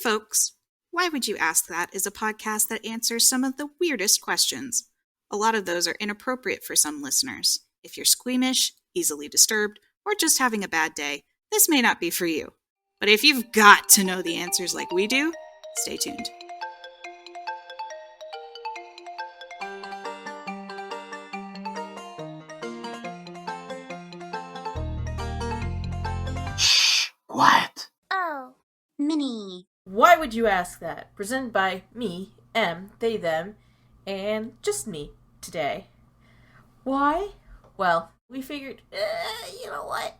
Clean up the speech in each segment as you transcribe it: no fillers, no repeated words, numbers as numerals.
Folks, Why Would You Ask That is a podcast that answers some of the weirdest questions. A lot of those are inappropriate for some listeners. If you're squeamish, easily disturbed, or just having a bad day, this may not be for you. But if you've got to know the answers like we do, stay tuned. Shh! Quiet! Oh, Minnie. Why Would You Ask That? Presented by me, M, they, them, and just me today. Why? Well, we figured, you know what?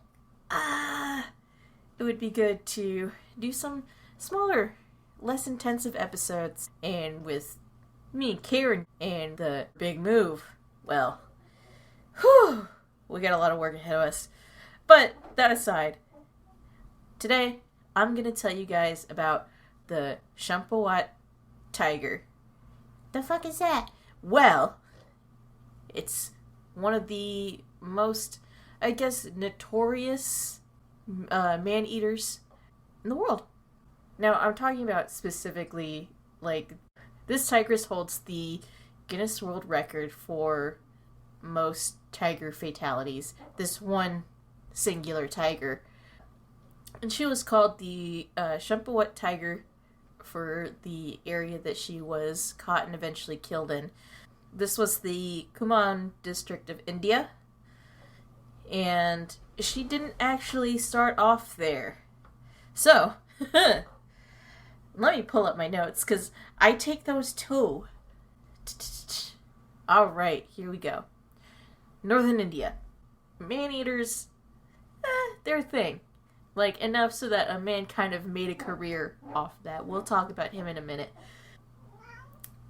It would be good to do some smaller, less intensive episodes. And with me and Karen and the big move, well, we got a lot of work ahead of us. But that aside, today I'm going to tell you guys about the Champawat Tiger. The fuck is that? Well, it's one of the most, I guess, notorious man-eaters in the world. Now, I'm talking about specifically, this tigress holds the Guinness World Record for most tiger fatalities. This one singular tiger. And she was called the Champawat Tiger for the area that she was caught and eventually killed in. This was the Kumaon district of India. And she didn't actually start off there. So, let me pull up my notes, because I take those too. Alright, here we go. Northern India. Man-eaters, they're a thing. Enough so that a man kind of made a career off that. We'll talk about him in a minute.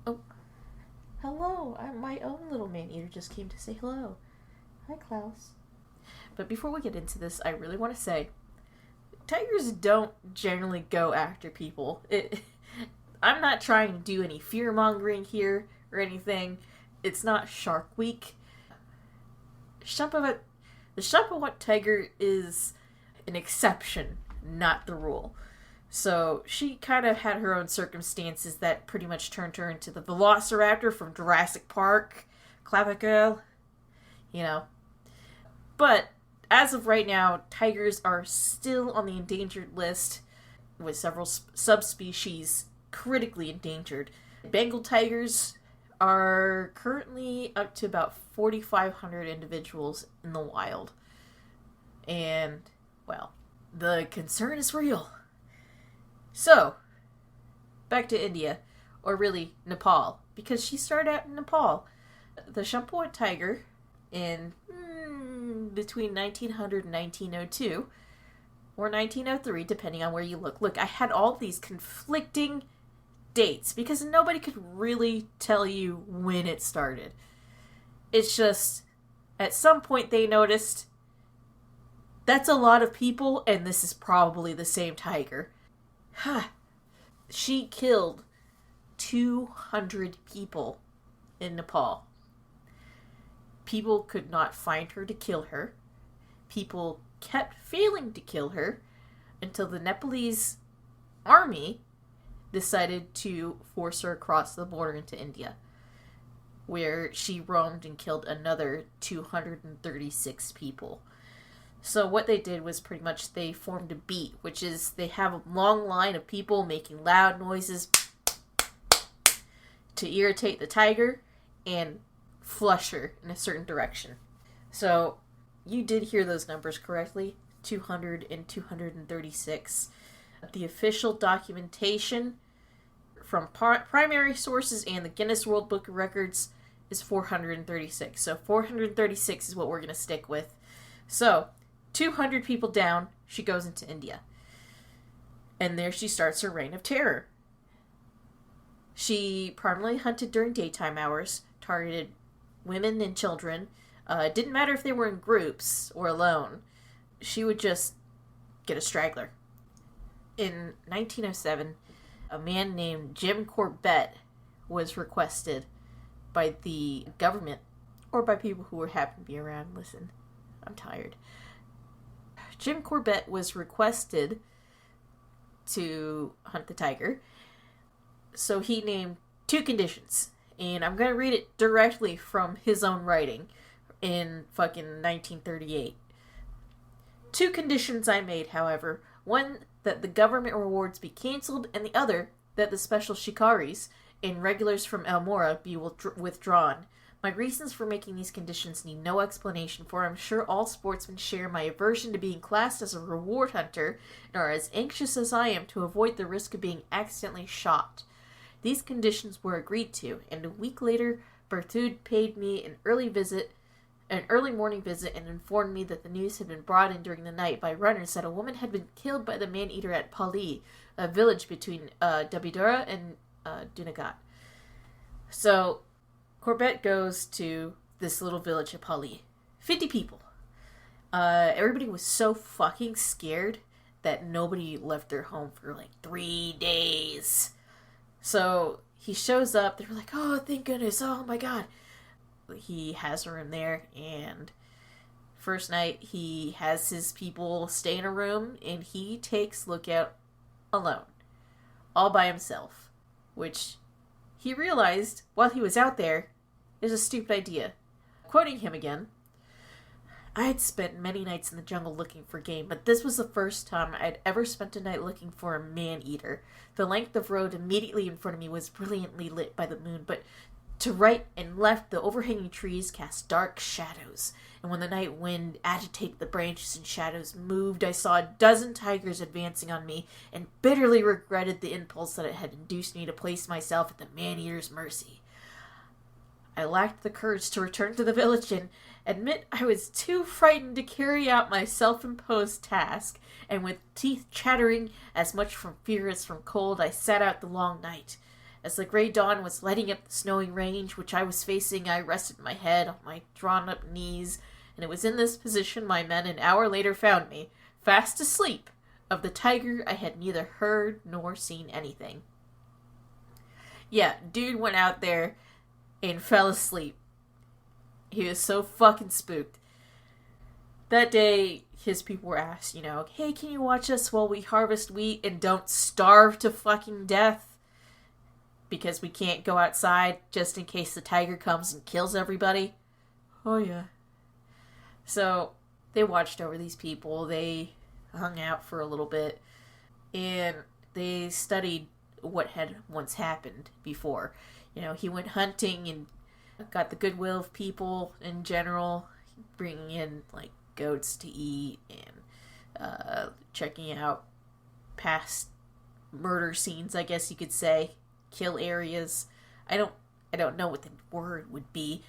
Oh, hello. My own little man-eater just came to say hello. Hi, Klaus. But before we get into this, I really want to say, tigers don't generally go after people. I'm not trying to do any fear-mongering here or anything. It's not Shark Week. The Champawat Tiger is an exception, not the rule. So she kind of had her own circumstances that pretty much turned her into the Velociraptor from Jurassic Park, Clavicle, But as of right now, tigers are still on the endangered list, with several subspecies critically endangered. Bengal tigers are currently up to about 4,500 individuals in the wild. And, well, the concern is real. So, back to India, or really Nepal, because she started out in Nepal. The Champawat Tiger, in between 1900 and 1902, or 1903, depending on where you look. Look, I had all these conflicting dates, because nobody could really tell you when it started. It's just, at some point they noticed, that's a lot of people, and this is probably the same tiger. She killed 200 people in Nepal. People could not find her to kill her. People kept failing to kill her until the Nepalese army decided to force her across the border into India, where she roamed and killed another 236 people. So what they did was pretty much they formed a beat, which is they have a long line of people making loud noises to irritate the tiger and flush her in a certain direction. So you did hear those numbers correctly, 200 and 236. The official documentation from primary sources and the Guinness World Book of Records is 436. So 436 is what we're going to stick with. So 200 people down, she goes into India. And there she starts her reign of terror. She primarily hunted during daytime hours, targeted women and children. It didn't matter if they were in groups or alone. She would just get a straggler. In 1907, a man named Jim Corbett was requested by the government, or by people who were happened to be around. Listen, I'm tired. Jim Corbett was requested to hunt the tiger. So he named 2 conditions. And I'm going to read it directly from his own writing in fucking 1938. 2 conditions I made, however. One, that the government rewards be cancelled, and the other, that the special shikaris and regulars from Elmora be withdrawn. My reasons for making these conditions need no explanation, for I'm sure all sportsmen share my aversion to being classed as a reward hunter and are as anxious as I am to avoid the risk of being accidentally shot. These conditions were agreed to, and a week later, Berthoud paid me an early morning visit, and informed me that the news had been brought in during the night by runners that a woman had been killed by the Maneater at Pali, a village between Dabidura and Dunagat. So Corbett goes to this little village at Pali. 50 people. Everybody was so fucking scared that nobody left their home for like 3 days. So he shows up. They're like, oh, thank goodness. Oh, my God. He has her in there, and first night he has his people stay in a room, and he takes Lookout alone. All by himself. Which he realized while he was out there is a stupid idea. Quoting him again, I had spent many nights in the jungle looking for game, but this was the first time I'd ever spent a night looking for a man-eater. The length of road immediately in front of me was brilliantly lit by the moon, but to right and left the overhanging trees cast dark shadows, and when the night wind agitated the branches and shadows moved, I saw a dozen tigers advancing on me, and bitterly regretted the impulse that it had induced me to place myself at the man-eater's mercy. I lacked the courage to return to the village and admit I was too frightened to carry out my self-imposed task, and with teeth chattering as much from fear as from cold, I sat out the long night. As the gray dawn was lighting up the snowy range which I was facing, I rested my head on my drawn-up knees, and it was in this position my men an hour later found me, fast asleep. Of the tiger I had neither heard nor seen anything. Yeah, dude went out there and fell asleep. He was so fucking spooked. That day, his people were asked, hey, can you watch us while we harvest wheat and don't starve to fucking death? Because we can't go outside just in case the tiger comes and kills everybody. Oh, yeah. So, they watched over these people. They hung out for a little bit. And they studied what had once happened before. He went hunting and got the goodwill of people in general. Bringing in, goats to eat. And checking out past murder scenes, I guess you could say. Kill areas. I don't know what the word would be.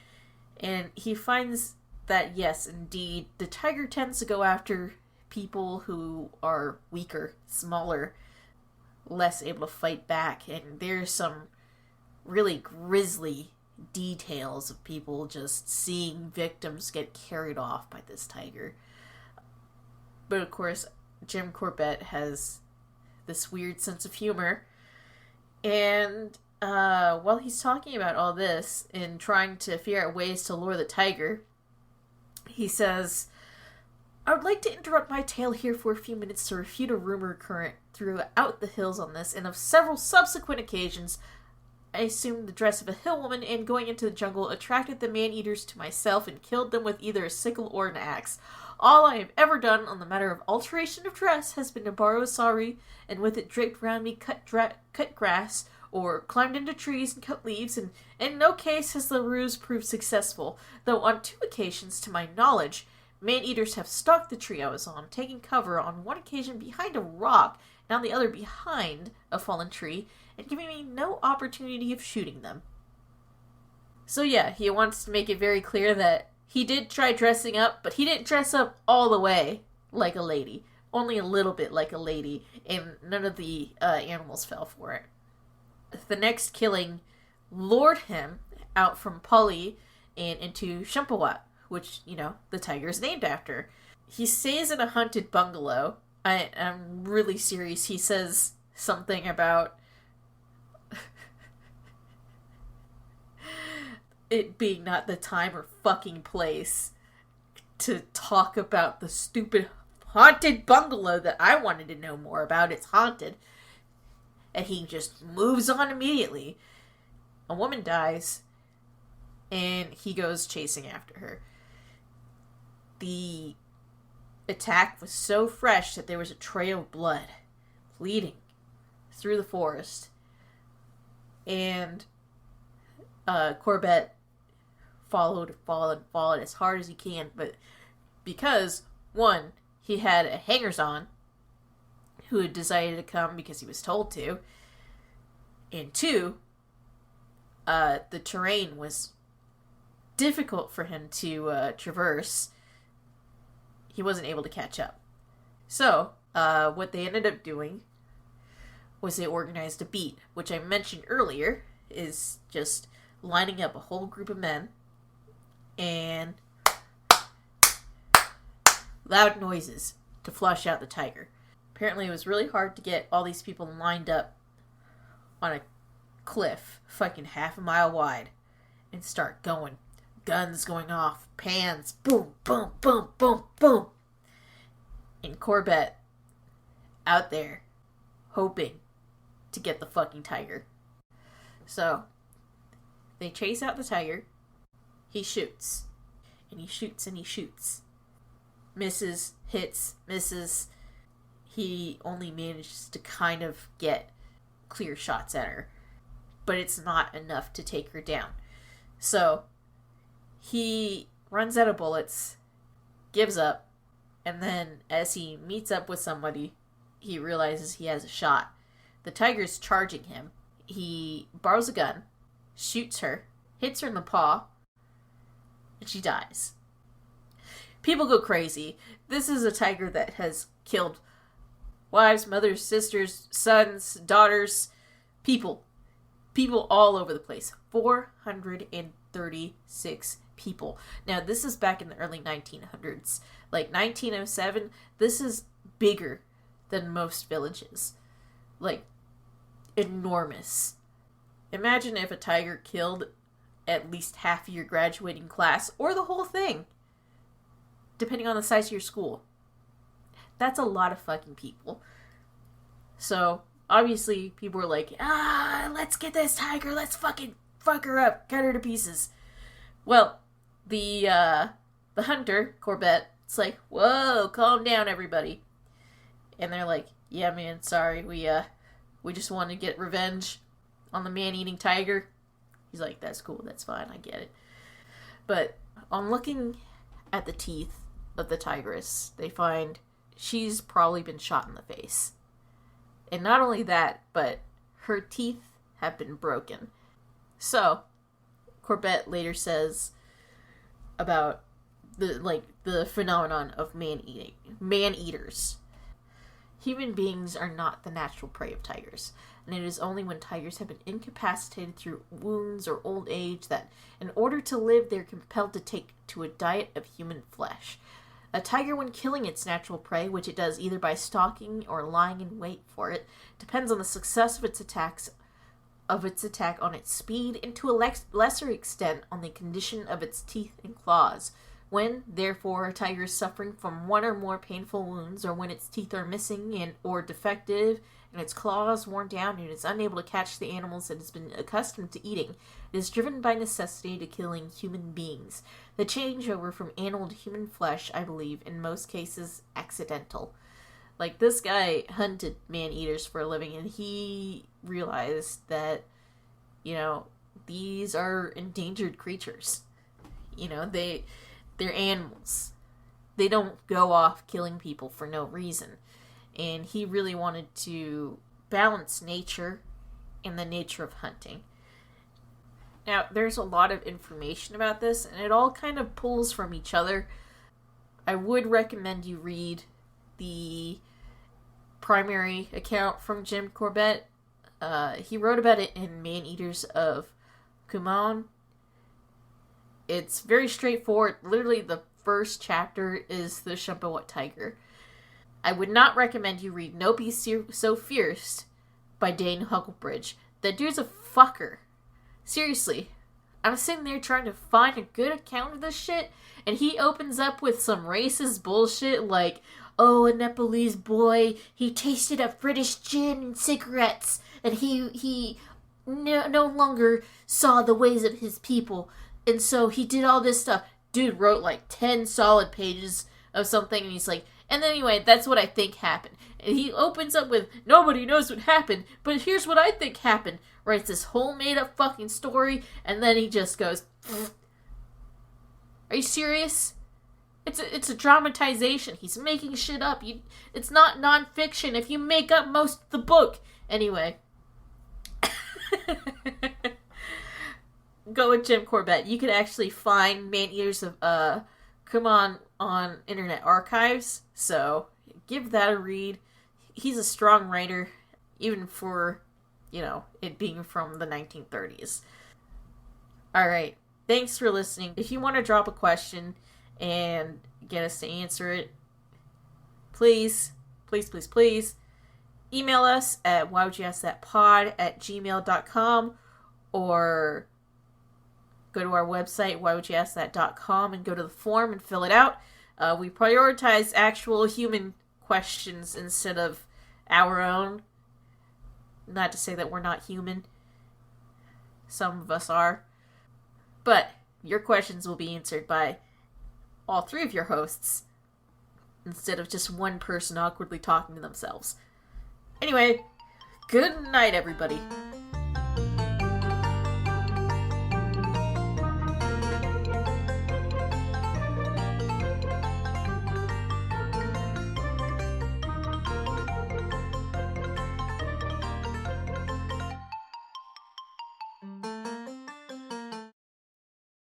And he finds that, yes, indeed, the tiger tends to go after people who are weaker, smaller, less able to fight back. And there's some really grisly details of people just seeing victims get carried off by this tiger. But of course, Jim Corbett has this weird sense of humor. And while he's talking about all this and trying to figure out ways to lure the tiger, he says, I would like to interrupt my tale here for a few minutes to refute a rumor current throughout the hills on this, and of several subsequent occasions, I assumed the dress of a hill woman and going into the jungle attracted the man-eaters to myself and killed them with either a sickle or an axe. All I have ever done on the matter of alteration of dress has been to borrow a sari, and with it draped round me cut grass, or climbed into trees and cut leaves, and in no case has the ruse proved successful, though on 2 occasions, to my knowledge, man-eaters have stalked the tree I was on, taking cover on one occasion behind a rock, and on the other behind a fallen tree, and giving me no opportunity of shooting them. So yeah, he wants to make it very clear that he did try dressing up, but he didn't dress up all the way like a lady. Only a little bit like a lady, and none of the animals fell for it. The next killing lured him out from Pali and into Champawat, which, the tiger is named after. He stays in a haunted bungalow. I'm really serious. He says something about it being not the time or fucking place to talk about the stupid haunted bungalow that I wanted to know more about. It's haunted. And he just moves on immediately. A woman dies, and he goes chasing after her. The attack was so fresh that there was a trail of blood bleeding through the forest. And Corbett followed as hard as he can, but because, one, he had a hangers-on who had decided to come because he was told to, and two, the terrain was difficult for him to traverse. He wasn't able to catch up. So, what they ended up doing was they organized a beat, which I mentioned earlier, is just lining up a whole group of men and loud noises to flush out the tiger. Apparently it was really hard to get all these people lined up on a cliff fucking half a mile wide and start going. Guns going off, pans, boom, boom, boom, boom, boom. And Corbett out there hoping to get the fucking tiger. So, they chase out the tiger. He shoots. And he shoots and he shoots. Misses, hits, misses. He only manages to kind of get clear shots at her. But it's not enough to take her down. So, he runs out of bullets, gives up, and then as he meets up with somebody, he realizes he has a shot. The tiger's charging him. He borrows a gun, shoots her, hits her in the paw, and she dies. People go crazy. This is a tiger that has killed wives, mothers, sisters, sons, daughters, people. People all over the place. 436 people. Now, this is back in the early 1900s. Like, 1907, this is bigger than most villages. Like, enormous. Imagine if a tiger killed at least half of your graduating class, or the whole thing, depending on the size of your school. That's a lot of fucking people. So, obviously, people were like, let's get this tiger, let's fucking fuck her up, cut her to pieces. Well, the hunter, Corbett, it's like, whoa, calm down, everybody. And they're like, yeah, man, sorry, we just want to get revenge on the man-eating tiger. He's like, that's cool, that's fine, I get it. But on looking at the teeth of the tigress, they find she's probably been shot in the face. And not only that, but her teeth have been broken. So, Corbett later says about the phenomenon of man-eaters. Human beings are not the natural prey of tigers, and it is only when tigers have been incapacitated through wounds or old age that, in order to live, they are compelled to take to a diet of human flesh. A tiger, when killing its natural prey, which it does either by stalking or lying in wait for it, depends on the success of its attack on its speed, and to a lesser extent on the condition of its teeth and claws. When, therefore, a tiger is suffering from one or more painful wounds, or when its teeth are missing or defective, and its claws worn down, and is unable to catch the animals it has been accustomed to eating, it is driven by necessity to killing human beings. The changeover from animal to human flesh, I believe, in most cases, accidental. Like, this guy hunted man-eaters for a living, and he realized that, these are endangered creatures. They're animals. They don't go off killing people for no reason. And he really wanted to balance nature and the nature of hunting. Now, there's a lot of information about this, and it all kind of pulls from each other. I would recommend you read the primary account from Jim Corbett. He wrote about it in Maneater of Kumaon. It's very straightforward. Literally, the first chapter is the Champawat Tiger. I would not recommend you read No Beast So Fierce by Dane Hucklebridge. That dude's a fucker. Seriously. I'm sitting there trying to find a good account of this shit, and he opens up with some racist bullshit like, oh, a Nepalese boy, he tasted of British gin and cigarettes, and he no longer saw the ways of his people, and so he did all this stuff. Dude wrote like 10 solid pages of something, and he's like, and anyway, that's what I think happened. And he opens up with, nobody knows what happened, but here's what I think happened. Writes this whole made-up fucking story, and then he just goes, are you serious? It's a dramatization. He's making shit up. It's not nonfiction if you make up most of the book. Anyway. Go with Jim Corbett. You can actually find Maneaters of Kumaon on Internet Archives, so give that a read. He's a strong writer, even for, it being from the 1930s. Alright, thanks for listening. If you want to drop a question and get us to answer it, please email us at whywouldyouskthatpod@gmail.com, or go to our website, whywouldyouskthat.com, and go to the form and fill it out. We prioritize actual human questions instead of our own. Not to say that we're not human. Some of us are. But your questions will be answered by all 3 of your hosts, instead of just one person awkwardly talking to themselves. Anyway, good night, everybody.